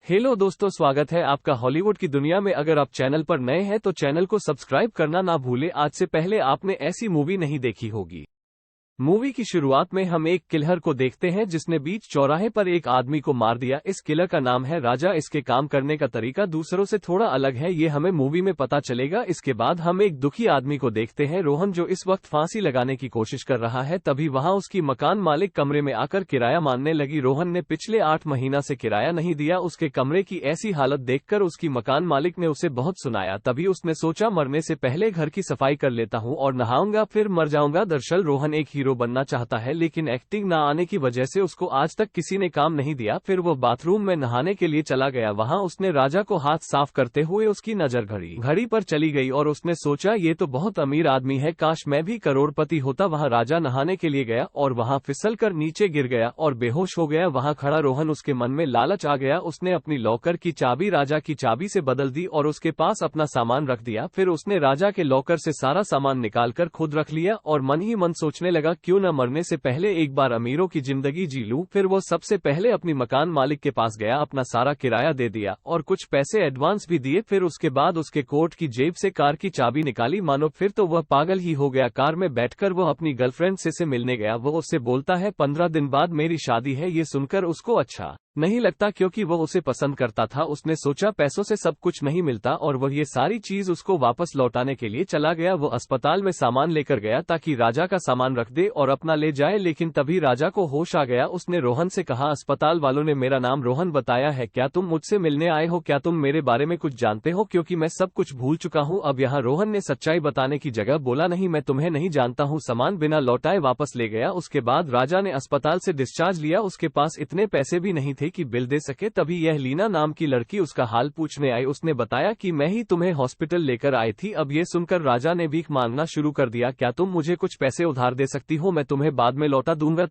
Hello दोस्तों, स्वागत है आपका हॉलीवुड की दुनिया में। अगर आप चैनल पर नए हैं तो चैनल को सब्सक्राइब करना ना भूलें। आज से पहले आपने ऐसी मूवी नहीं देखी होगी। मूवी की शुरुआत में हम एक किलर को देखते हैं जिसने बीच चौराहे पर एक आदमी को मार दिया। इस किलर का नाम है राजा। इसके काम करने का तरीका दूसरों से थोड़ा अलग है, ये हमें मूवी में पता चलेगा। इसके बाद हम एक दुखी आदमी को देखते हैं, रोहन, जो इस वक्त फांसी लगाने की कोशिश कर रहा है। तभी वहां उसकी मकान मालिक कमरे में आकर किराया मांगने लगी। रोहन ने पिछले 8 महीना से किराया नहीं दिया। उसके कमरे की ऐसी हालत देखकर उसकी मकान मालिक ने उसे बहुत सुनाया। तभी उसने सोचा, मरने से पहले घर की सफाई कर लेता हूं और नहाऊंगा, फिर मर जाऊंगा। दरअसल रोहन एक हीरो बनना चाहता है, लेकिन एक्टिंग ना आने की वजह से उसको आज तक किसी ने काम नहीं दिया। फिर वो बाथरूम में नहाने के लिए चला गया। वहां उसने राजा को हाथ साफ करते हुए उसकी नजर घड़ी पर चली गई और उसने सोचा, ये तो बहुत अमीर आदमी है, काश मैं भी करोड़पति होता। वहां राजा नहाने के लिए गया और वहां फिसल कर नीचे गिर गया और बेहोश हो गया। वहां खड़ा रोहन, उसके मन में लालच आ गया। उसने अपनी लॉकर की चाबी राजा की चाबी से बदल दी और उसके पास अपना सामान रख दिया। फिर उसने राजा के लॉकर से सारा सामान निकालकर खुद रख लिया और मन ही मन सोचने लगा, क्यों न मरने से पहले एक बार अमीरों की जिंदगी जी लूं। फिर वो सबसे पहले अपनी मकान मालिक के पास गया, अपना सारा किराया दे दिया और कुछ पैसे एडवांस भी दिए। फिर उसके बाद उसके कोट की जेब से कार की चाबी निकाली। मानो फिर तो वह पागल ही हो गया। कार में बैठकर वह अपनी गर्लफ्रेंड से मिलने गया। वो उससे बोलता है, 15 दिन बाद मेरी शादी है। ये सुनकर उसको अच्छा नहीं लगता, क्योंकि वह उसे पसंद करता था। उसने सोचा, पैसों से सब कुछ नहीं मिलता, और वह ये सारी चीज उसको वापस लौटाने के लिए चला गया। वो अस्पताल में सामान लेकर गया ताकि राजा का सामान रख दे और अपना ले जाए, लेकिन तभी राजा को होश आ गया। उसने रोहन से कहा, अस्पताल वालों ने मेरा नाम रोहन बताया है, क्या तुम मुझसे मिलने आए हो? क्या तुम मेरे बारे में कुछ जानते हो? क्योंकि मैं सब कुछ भूल चुका हूँ। अब यहाँ रोहन ने सच्चाई बताने की जगह बोला, नहीं, मैं तुम्हें नहीं जानता हूँ। सामान बिना लौटाए वापस ले गया। उसके बाद राजा ने अस्पताल से डिस्चार्ज लिया। उसके पास इतने पैसे भी नहीं थे कि बिल दे सके। तभी यह लीना नाम की लड़की उसका हाल पूछने आई। उसने बताया कि मैं ही तुम्हें हॉस्पिटल लेकर आई थी। अब ये सुनकर राजा ने भीख मांगना शुरू कर दिया, क्या तुम मुझे कुछ पैसे उधार दे सकती हो? मैं तुम्हें बाद में लौटा दूंगा।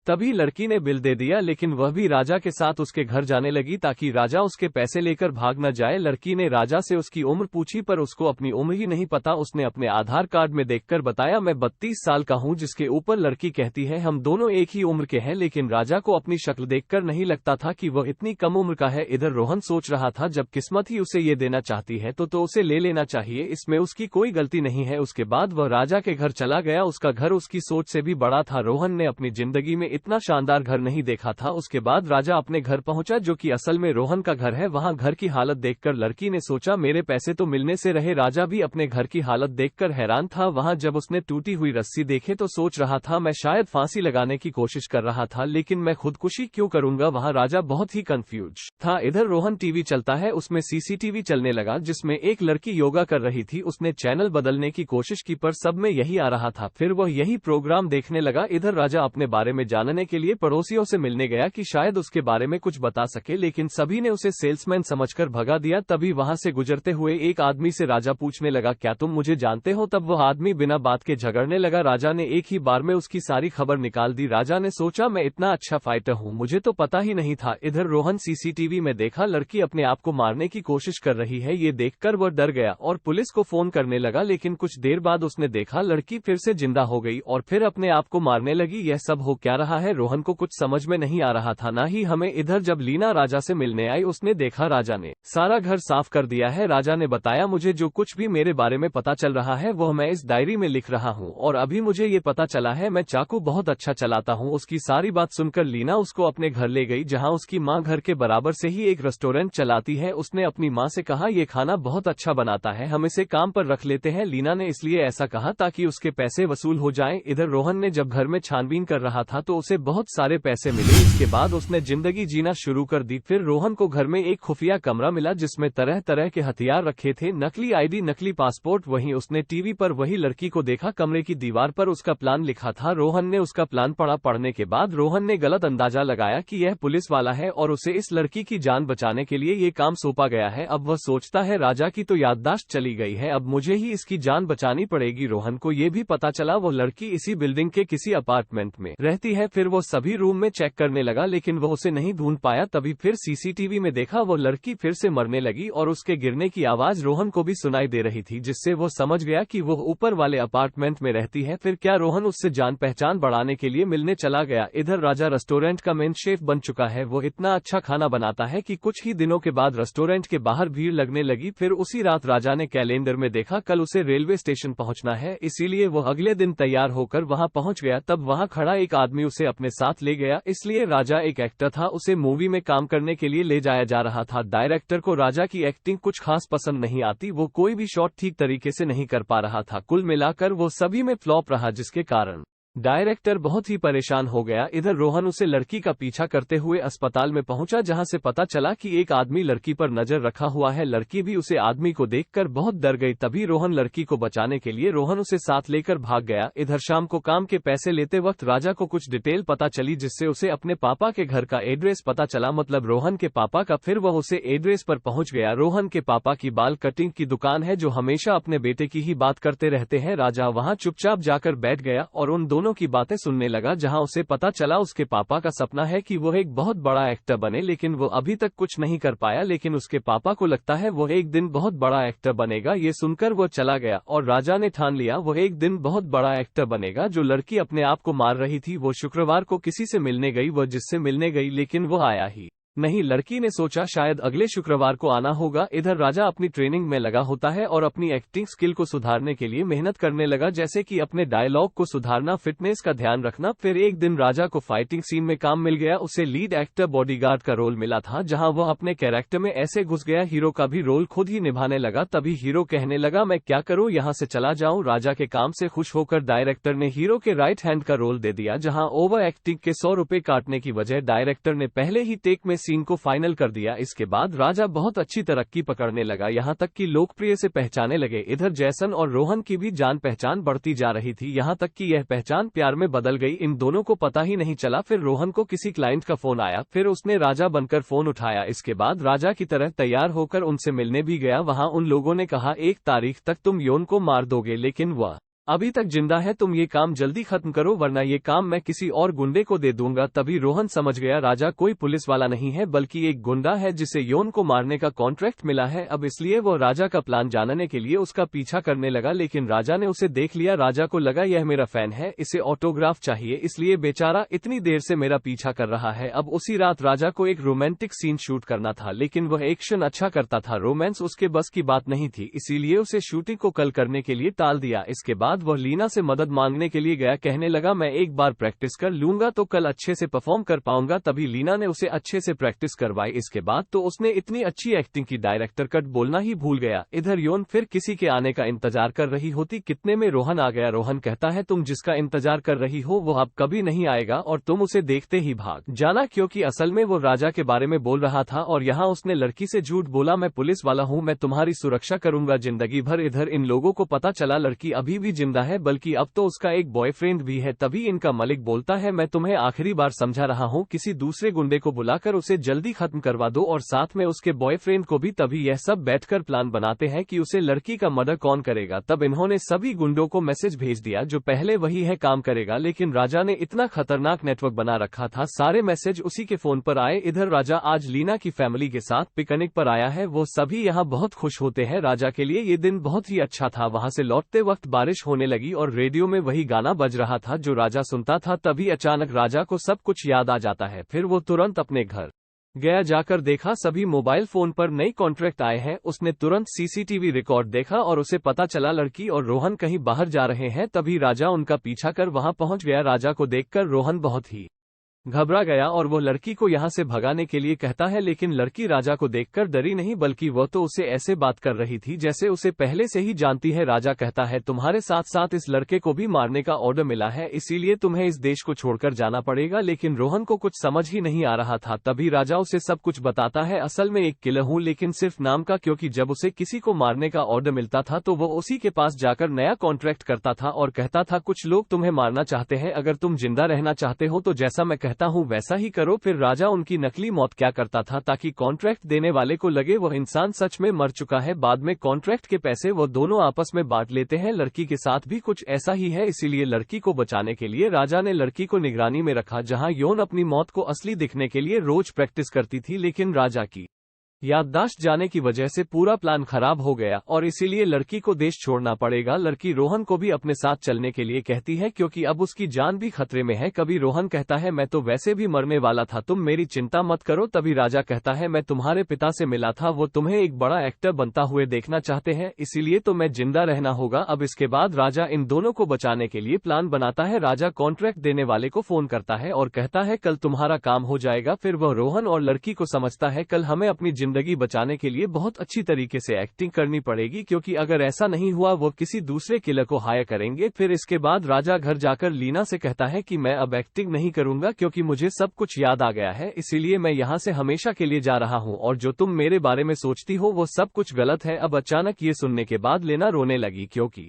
तभी लड़की ने बिल दे दिया, लेकिन वह भी राजा के साथ उसके घर जाने लगी ताकि राजा उसके पैसे लेकर भाग न जाए। लड़की ने राजा से उसकी उम्र पूछी, पर उसको अपनी उम्र ही नहीं पता। उसने अपने आधार कार्ड में देखकर बताया, मैं 32 साल का हूं। जिसके ऊपर लड़की कहती है, हम दोनों एक ही उम्र के हैं। लेकिन राजा को अपनी शक्ल देखकर नहीं लगता था कि वह इतनी कम उम्र का है। इधर रोहन सोच रहा था, जब किस्मत ही उसे ये देना चाहती है तो उसे ले लेना चाहिए, इसमें उसकी कोई गलती नहीं है। उसके बाद वह राजा के घर चला गया। उसका घर उसकी सोच से भी बड़ा था। रोहन ने अपनी जिंदगी में इतना शानदार घर नहीं देखा था। उसके बाद राजा अपने घर पहुंचा, जो कि असल में रोहन का घर है। वहां घर की हालत देखकर लड़की ने सोचा, मेरे पैसे तो मिलने से रहे। राजा भी अपने घर की हालत देखकर हैरान था। वहां जब उसने टूटी हुई रस्सी देखे तो सोच रहा था, मैं शायद फांसी लगाने की कोशिश कर रहा था, लेकिन मैं खुदकुशी क्यों करूंगा? वहां राजा बहुत ही कंफ्यूज था। इधर रोहन टीवी चलता है, उसमें सीसीटीवी चलने लगा जिसमें एक लड़की योगा कर रही थी। उसने चैनल बदलने की कोशिश की, पर सब में यही आ रहा था। फिर वह यही प्रोग्राम देखने लगा। इधर राजा अपने बारे में जानने के लिए पड़ोसियों से मिलने गया कि शायद उसके बारे में कुछ बता सके, लेकिन सभी ने उसे सेल्समैन समझकर भगा दिया। तभी वहां से गुजरते हुए एक आदमी से राजा पूछने लगा, क्या तुम मुझे जानते हो? तब वह आदमी बिना बात के झगड़ने लगा। राजा ने एक ही बार में उसकी सारी खबर निकाल दी। राजा ने सोचा, मैं इतना अच्छा फाइटर हूं, मुझे तो पता ही नहीं था। इधर रोहन सीसीटीवी में देखा लड़की अपने आप को मारने की कोशिश कर रही है। ये देखकर वह डर गया और पुलिस को फोन करने लगा, लेकिन कुछ देर बाद उसने देखा लड़की फिर से जिंदा हो गई और फिर अपने आप को मारने लगी। यह सब हो क्या रहा है? रोहन को कुछ समझ में नहीं आ रहा था, ना ही हमें। इधर जब लीना राजा से मिलने आई, उसने देखा राजा ने सारा घर साफ कर दिया है। राजा ने बताया, मुझे जो कुछ भी मेरे बारे में पता चल रहा है वह मैं इस डायरी में लिख रहा हूँ, और अभी मुझे ये पता चला है मैं चाकू बहुत अच्छा चलाता हूँ। उसकी सारी बात सुनकर लीना उसको अपने घर ले गई, जहाँ उसकी माँ घर के बराबर से ही एक रेस्टोरेंट चलाती है। उसने अपनी माँ से कहा, ये खाना बहुत अच्छा बनाता है, हम इसे काम पर रख लेते हैं। लीना ने इसलिए ऐसा कहा ताकि उसके पैसे वसूल हो जाएं। इधर रोहन ने जब घर में छानबीन कर रहा था तो उसे बहुत सारे पैसे मिले। इसके बाद उसने जिंदगी जीना शुरू कर दी। फिर रोहन को घर में एक खुफिया कमरा मिला जिसमें तरह तरह के हथियार रखे थे, नकली आईडी, नकली पासपोर्ट। वहीं उसने टीवी पर वही लड़की को देखा, कमरे की दीवार पर उसका प्लान लिखा था। रोहन ने उसका प्लान पढ़ा। पढ़ने के बाद रोहन ने गलत अंदाजा लगाया कि यह पुलिस वाला है और उसे इस लड़की की जान बचाने के लिए ये काम सौंपा गया है। अब वह सोचता है, राजा की तो याददाश्त चली गई है, अब मुझे ही इसकी जान बचानी पड़ेगी। रोहन को ये भी पता चला वो लड़की इसी बिल्डिंग के किसी अपार्टमेंट में रहती है। फिर वो सभी रूम में चेक करने लगा लेकिन वो उसे नहीं ढूंढ पाया। तभी फिर सीसीटीवी में देखा वो लड़की फिर से मरने लगी और उसके गिरने की आवाज रोहन को भी सुनाई दे रही थी, जिससे वो समझ गया कि वो ऊपर वाले अपार्टमेंट में रहती है। फिर क्या रोहन उससे जान पहचान बढ़ाने के लिए मिलने चला गया। इधर राजा रेस्टोरेंट का मेन शेफ बन चुका है। वो इतना अच्छा खाना बनाता है कि कुछ ही दिनों के बाद रेस्टोरेंट के बाहर भीड़ लगने लगी। फिर उसी रात राजा ने कैलेंडर में देखा कल उसे रेलवे स्टेशन पहुंचना है, इसीलिए वो अगले दिन तैयार होकर वहां पहुंच गया। तब वहां खड़ा एक आदमी उसे अपने साथ ले गया, इसलिए राजा एक एक्टर था, उसे मूवी में काम करने के लिए ले जाया जा रहा था। डायरेक्टर को राजा की एक्टिंग कुछ खास पसंद नहीं आती, वो कोई भी शॉट ठीक तरीके से नहीं कर पा रहा था। कुल मिलाकर वो सभी में फ्लॉप रहा, जिसके कारण डायरेक्टर बहुत ही परेशान हो गया। इधर रोहन उसे लड़की का पीछा करते हुए अस्पताल में पहुंचा, जहां से पता चला कि एक आदमी लड़की पर नजर रखा हुआ है। लड़की भी उसे आदमी को देखकर बहुत डर गई। तभी रोहन लड़की को बचाने के लिए रोहन उसे साथ लेकर भाग गया। इधर शाम को काम के पैसे लेते वक्त राजा को कुछ डिटेल पता चली, जिससे उसे अपने पापा के घर का एड्रेस पता चला, मतलब रोहन के पापा का। फिर वह उसे एड्रेस पर पहुंच गया। रोहन के पापा की बाल कटिंग की दुकान है, जो हमेशा अपने बेटे की ही बात करते रहते हैं। राजा वहां चुपचाप जाकर बैठ गया और उन दोनों की बातें सुनने लगा, जहां उसे पता चला उसके पापा का सपना है कि वो एक बहुत बड़ा एक्टर बने, लेकिन वो अभी तक कुछ नहीं कर पाया। लेकिन उसके पापा को लगता है वो एक दिन बहुत बड़ा एक्टर बनेगा। ये सुनकर वो चला गया और राजा ने ठान लिया वो एक दिन बहुत बड़ा एक्टर बनेगा। जो लड़की अपने आप को मार रही थी वो शुक्रवार को किसी से मिलने गई। वो जिससे मिलने गई लेकिन वो आया ही नहीं। लड़की ने सोचा शायद अगले शुक्रवार को आना होगा। इधर राजा अपनी ट्रेनिंग में लगा होता है और अपनी एक्टिंग स्किल को सुधारने के लिए मेहनत करने लगा, जैसे कि अपने डायलॉग को सुधारना, फिटनेस का ध्यान रखना। फिर एक दिन राजा को फाइटिंग सीन में काम मिल गया। उसे लीड एक्टर बॉडीगार्ड का रोल मिला था, जहां वह अपने कैरेक्टर में ऐसे घुस गया हीरो का भी रोल खुद ही निभाने लगा। तभी हीरो कहने लगा मैं क्या करूं, यहां से चला जाऊं। राजा के काम से खुश होकर डायरेक्टर ने हीरो के राइट हैंड का रोल दे दिया, जहां ओवर एक्टिंग के 100 रुपए काटने की वजह डायरेक्टर ने पहले ही टेक में सीन को फाइनल कर दिया। इसके बाद राजा बहुत अच्छी तरक्की पकड़ने लगा, यहां तक कि लोकप्रिय से पहचाने लगे। इधर जैसन और रोहन की भी जान पहचान बढ़ती जा रही थी, यहां तक कि यह पहचान प्यार में बदल गई। इन दोनों को पता ही नहीं चला। फिर रोहन को किसी क्लाइंट का फोन आया, फिर उसने राजा बनकर फोन उठाया। इसके बाद राजा की तरह तैयार होकर उनसे मिलने भी गया। वहां उन लोगों ने कहा 1 तारीख तक तुम योन को मार दोगे, लेकिन वह अभी तक जिंदा है, तुम ये काम जल्दी खत्म करो वरना ये काम मैं किसी और गुंडे को दे दूंगा। तभी रोहन समझ गया राजा कोई पुलिस वाला नहीं है बल्कि एक गुंडा है जिसे योन को मारने का कॉन्ट्रैक्ट मिला है। अब इसलिए वो राजा का प्लान जानने के लिए उसका पीछा करने लगा, लेकिन राजा ने उसे देख लिया। राजा को लगा यह मेरा फैन है, इसे ऑटोग्राफ चाहिए, इसलिए बेचारा इतनी देर से मेरा पीछा कर रहा है। अब उसी रात राजा को एक रोमांटिक सीन शूट करना था, लेकिन वह एक्शन अच्छा करता था, रोमांस उसके बस की बात नहीं थी, इसीलिए उसे शूटिंग को कल करने के लिए टाल दिया। इसके बाद वह लीना से मदद मांगने के लिए गया, कहने लगा मैं एक बार प्रैक्टिस कर लूंगा तो कल अच्छे से परफॉर्म कर पाऊंगा। तभी लीना ने उसे अच्छे से प्रैक्टिस करवाई। इसके बाद तो उसने इतनी अच्छी एक्टिंग की डायरेक्टर कट बोलना ही भूल गया। इधर योन फिर किसी के आने का इंतजार कर रही होती, कितने में रोहन आ गया। रोहन कहता है तुम जिसका इंतजार कर रही हो वो अब कभी नहीं आएगा और तुम उसे देखते ही भाग जाना, क्योंकि असल में वो राजा के बारे में बोल रहा था और यहाँ उसने लड़की से झूठ बोला मैं पुलिस वाला हूँ, मैं तुम्हारी सुरक्षा करूंगा जिंदगी भर। इधर इन लोगों को पता चला लड़की अभी भी जिंदा है, बल्कि अब तो उसका एक बॉयफ्रेंड भी है। तभी इनका मालिक बोलता है मैं तुम्हें आखिरी बार समझा रहा हूँ, किसी दूसरे गुंडे को बुलाकर उसे जल्दी खत्म करवा दो और साथ में उसके बॉयफ्रेंड को भी। तभी यह सब बैठकर प्लान बनाते हैं कि उसे लड़की का मर्डर कौन करेगा। तब इन्होंने सभी गुंडों को मैसेज भेज दिया जो पहले वही है काम करेगा, लेकिन राजा ने इतना खतरनाक नेटवर्क बना रखा था, सारे मैसेज उसी के फोन पर आए। इधर राजा आज लीना की फैमिली के साथ पिकनिक पर आया है, वो सभी यहाँ बहुत खुश होते हैं। राजा के लिए ये दिन बहुत ही अच्छा था। वहां से लौटते वक्त बारिश होने लगी और रेडियो में वही गाना बज रहा था जो राजा सुनता था। तभी अचानक राजा को सब कुछ याद आ जाता है। फिर वो तुरंत अपने घर गया, जाकर देखा सभी मोबाइल फोन पर नए कॉन्ट्रैक्ट आए हैं। उसने तुरंत सीसीटीवी रिकॉर्ड देखा और उसे पता चला लड़की और रोहन कहीं बाहर जा रहे हैं। तभी राजा उनका पीछा कर वहां पहुंच गया। राजा को देखकर रोहन बहुत ही घबरा गया और वो लड़की को यहाँ से भगाने के लिए कहता है, लेकिन लड़की राजा को देखकर डरी नहीं, बल्कि वह तो उसे ऐसे बात कर रही थी जैसे उसे पहले से ही जानती है। राजा कहता है तुम्हारे साथ साथ इस लड़के को भी मारने का ऑर्डर मिला है, इसीलिए तुम्हें इस देश को छोड़कर जाना पड़ेगा। लेकिन रोहन को कुछ समझ ही नहीं आ रहा था। तभी राजा उसे सब कुछ बताता है, असल में एक किलर हूँ, लेकिन सिर्फ नाम का, क्योंकि जब उसे किसी को मारने का ऑर्डर मिलता था तो वो उसी के पास जाकर नया कॉन्ट्रैक्ट करता था और कहता था कुछ लोग तुम्हें मारना चाहते हैं, अगर तुम जिंदा रहना चाहते हो तो जैसा मैं कहता हूँ वैसा ही करो। फिर राजा उनकी नकली मौत क्या करता था ताकि कॉन्ट्रैक्ट देने वाले को लगे वह इंसान सच में मर चुका है। बाद में कॉन्ट्रैक्ट के पैसे वो दोनों आपस में बांट लेते हैं। लड़की के साथ भी कुछ ऐसा ही है, इसीलिए लड़की को बचाने के लिए राजा ने लड़की को निगरानी में रखा, जहां योन अपनी मौत को असली दिखने के लिए रोज प्रैक्टिस करती थी। लेकिन राजा की याददाश्त जाने की वजह से पूरा प्लान खराब हो गया और इसीलिए लड़की को देश छोड़ना पड़ेगा। लड़की रोहन को भी अपने साथ चलने के लिए कहती है क्योंकि अब उसकी जान भी खतरे में है। कभी रोहन कहता है मैं तो वैसे भी मरने वाला था, तुम मेरी चिंता मत करो। तभी राजा कहता है मैं तुम्हारे पिता से मिला था, वो तुम्हें एक बड़ा एक्टर बनता हुए देखना चाहते हैं, इसीलिए तो मैं जिंदा रहना होगा। अब इसके बाद राजा इन दोनों को बचाने के लिए प्लान बनाता है। राजा कॉन्ट्रैक्ट देने वाले को फोन करता है और कहता है कल तुम्हारा काम हो जाएगा। फिर वह रोहन और लड़की को समझता है कल हमें अपनी जिंदगी बचाने के लिए बहुत अच्छी तरीके से एक्टिंग करनी पड़ेगी, क्योंकि अगर ऐसा नहीं हुआ वो किसी दूसरे किलर को हायर करेंगे। फिर इसके बाद राजा घर जाकर लीना से कहता है कि मैं अब एक्टिंग नहीं करूंगा क्योंकि मुझे सब कुछ याद आ गया है, इसीलिए मैं यहाँ से हमेशा के लिए जा रहा हूँ और जो तुम मेरे बारे में सोचती हो वो सब कुछ गलत है। अब अचानक ये सुनने के बाद लीना रोने लगी क्योंकि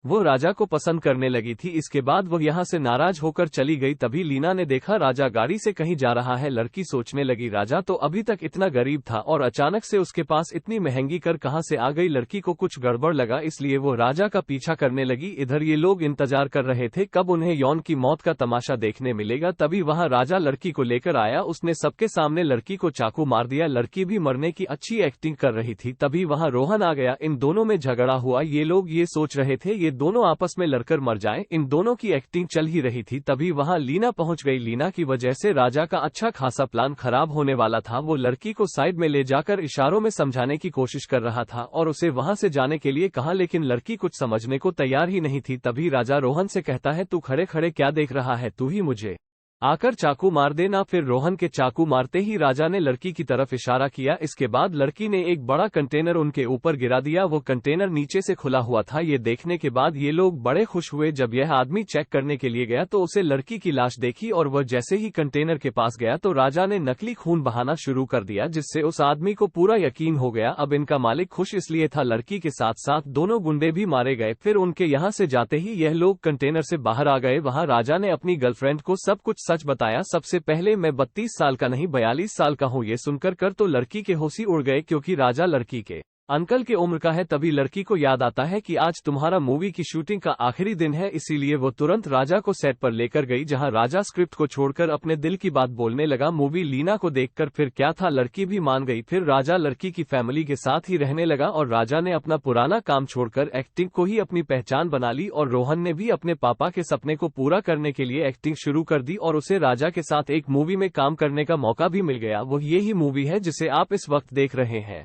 वो राजा को पसंद करने लगी थी। इसके बाद वो यहाँ से नाराज होकर चली गई। तभी लीना ने देखा राजा गाड़ी से कहीं जा रहा है। लड़की सोचने लगी राजा तो अभी तक इतना गरीब था और अचानक से उसके पास इतनी महंगी कार कहां से आ गई। लड़की को कुछ गड़बड़ लगा, इसलिए वो राजा का पीछा करने लगी। इधर ये लोग इंतजार कर रहे थे कब उन्हें यौन की मौत का तमाशा देखने मिलेगा। तभी वहां राजा लड़की को लेकर आया, उसने सबके सामने लड़की को चाकू मार दिया। लड़की भी मरने की अच्छी एक्टिंग कर रही थी। तभी वहां रोहन आ गया, इन दोनों में झगड़ा हुआ। ये लोग ये सोच रहे थे ये दोनों आपस में लड़कर मर जाएं। इन दोनों की एक्टिंग चल ही रही थी। तभी वहां लीना पहुंच गई। लीना की वजह से राजा का अच्छा खासा प्लान खराब होने वाला था। वो लड़की को साइड में ले जाकर इशारों में समझाने की कोशिश कर रहा था और उसे वहां से जाने के लिए कहा, लेकिन लड़की कुछ समझने को तैयार ही नहीं थी। तभी राजा रोहन से कहता है तू खड़े खड़े क्या देख रहा है, तू ही मुझे आकर चाकू मार देना। फिर रोहन के चाकू मारते ही राजा ने लड़की की तरफ इशारा किया। इसके बाद लड़की ने एक बड़ा कंटेनर उनके ऊपर गिरा दिया। वो कंटेनर नीचे से खुला हुआ था। ये देखने के बाद ये लोग बड़े खुश हुए। जब यह आदमी चेक करने के लिए गया तो उसे लड़की की लाश देखी और वह जैसे ही कंटेनर के पास गया तो राजा ने नकली खून बहाना शुरू कर दिया, जिससे उस आदमी को पूरा यकीन हो गया। अब इनका मालिक खुश इसलिए था लड़की के साथ साथ दोनों गुंडे भी मारे गए। फिर उनके यहाँ से जाते ही यह लोग कंटेनर से बाहर आ गए। वहां राजा ने अपनी गर्लफ्रेंड को सब कुछ सच बताया। सबसे पहले मैं 32 साल का नहीं 42 साल का हूँ। ये सुनकर तो लड़की के होश ही उड़ गए क्योंकि राजा लड़की के अंकल के उम्र का है। तभी लड़की को याद आता है कि आज तुम्हारा मूवी की शूटिंग का आखिरी दिन है, इसीलिए वो तुरंत राजा को सेट पर लेकर गई, जहां राजा स्क्रिप्ट को छोड़कर अपने दिल की बात बोलने लगा। मूवी लीना को देखकर फिर क्या था, लड़की भी मान गई। फिर राजा लड़की की फैमिली के साथ ही रहने लगा और राजा ने अपना पुराना काम छोड़कर एक्टिंग को ही अपनी पहचान बना ली। और रोहन ने भी अपने पापा के सपने को पूरा करने के लिए एक्टिंग शुरू कर दी और उसे राजा के साथ एक मूवी में काम करने का मौका भी मिल गया। वो यही मूवी है जिसे आप इस वक्त देख रहे हैं।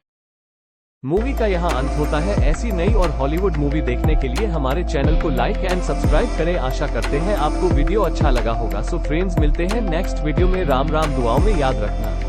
मूवी का यहाँ अंत होता है। ऐसी नई और हॉलीवुड मूवी देखने के लिए हमारे चैनल को लाइक एंड सब्सक्राइब करें। आशा करते हैं आपको वीडियो अच्छा लगा होगा। सो फ्रेंड्स, मिलते हैं नेक्स्ट वीडियो में। राम राम, दुआओं में याद रखना।